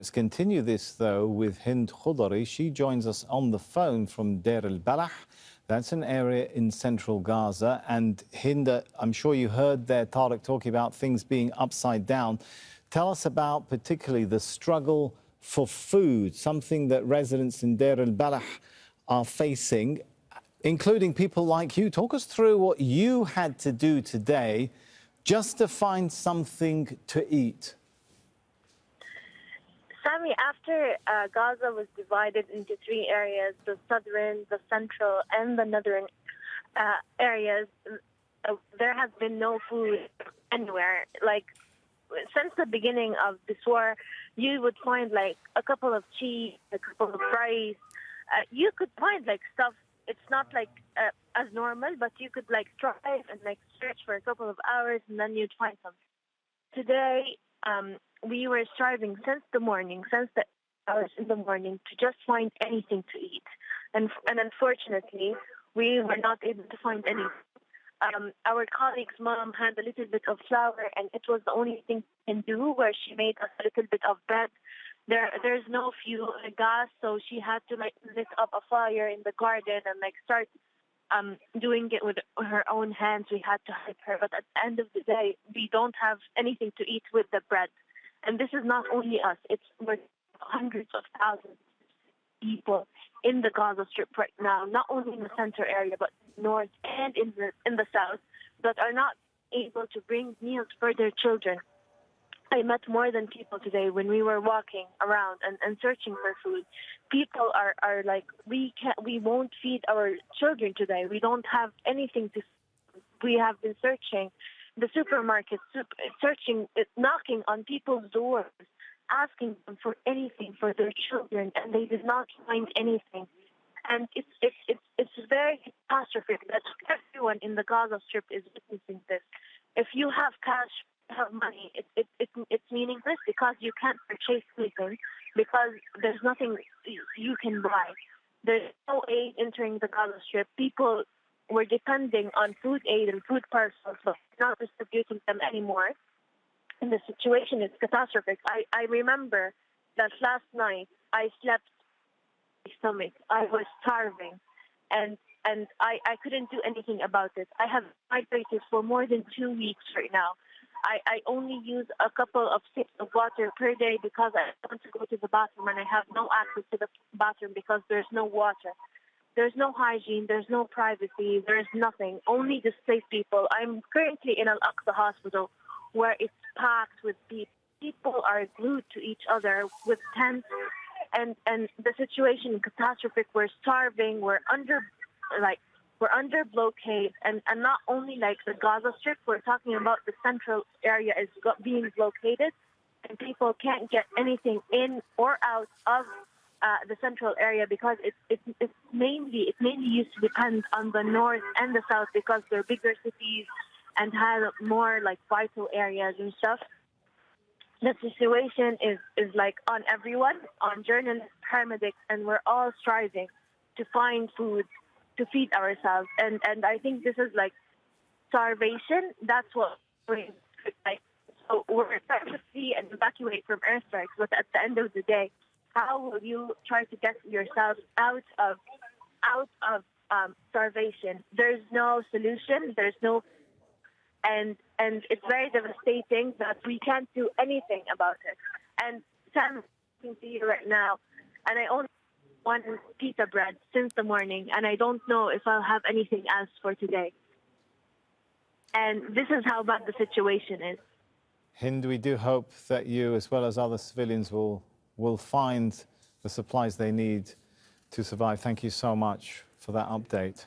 Let's continue this, though, with Hind Khoudary. She joins us on the phone from Deir el-Balah. That's an area in central Gaza. And Hind, I'm sure you heard there Tariq talking about things being upside down. Tell us about particularly the struggle for food, something that residents in Deir el-Balah are facing, including people like you. Talk us through what you had to do today just to find something to eat. Sami, after Gaza was divided into three areas, the southern, the central, and the northern areas, there has been no food anywhere. Like, since the beginning of this war, you would find like a couple of cheese, a couple of rice. You could find like stuff. It's not like as normal, but you could like drive and like search for a couple of hours, and then you'd find something. Today, we were striving since the hours in the morning to just find anything to eat. And unfortunately, we were not able to find any. Our colleague's mom had a little bit of flour, and it was the only thing she can do, where she made us a little bit of bread. There's no fuel and gas, so she had to like lit up a fire in the garden and like start doing it with her own hands. We had to help her, but at the end of the day, we don't have anything to eat with the bread. And this is not only us; we're hundreds of thousands of people in the Gaza Strip right now, not only in the center area, but north and in the south, that are not able to bring meals for their children. I met more than people today when we were walking around and searching for food. People are like, we won't feed our children today. We don't have anything to. We have been searching the supermarkets, searching, knocking on people's doors, asking them for anything for their children, and they did not find anything. And it's very catastrophic that everyone in the Gaza Strip is witnessing this. If you have cash, have money, it's meaningless because you can't purchase anything, because there's nothing you can buy. There's no aid entering the Gaza Strip. People were depending on food aid and food parcels, but not distributing them anymore. And the situation is catastrophic. I remember that last night I slept my stomach. I was starving, and I couldn't do anything about it. I have hydrated for more than 2 weeks right now. I only use a couple of sips of water per day because I want to go to the bathroom, and I have no access to the bathroom because there's no water. There's no hygiene, there's no privacy, there's nothing, only displaced people. I'm currently in Al-Aqsa hospital, where it's packed with people. People are glued to each other with tents, and the situation is catastrophic. We're starving, we're under blockade, and not only like the Gaza Strip, we're talking about the central area is being blockaded, and people can't get anything in or out of the central area because it mainly used to depend on the north and the south because they're bigger cities and have more like vital areas and stuff. The situation is like on everyone, on journalists, paramedics, and we're all striving to find food to feed ourselves. And I think this is like starvation. That's what we're like. So we're trying to flee and evacuate from airstrikes, but at the end of the day, how will you try to get yourself out of starvation? There's no solution. There's no, and it's very devastating that we can't do anything about it. And Sam, I can see you right now, and I only want one piece of bread since the morning, and I don't know if I'll have anything else for today. And this is how bad the situation is. Hind, we do hope that you, as well as other civilians, will find the supplies they need to survive. Thank you so much for that update.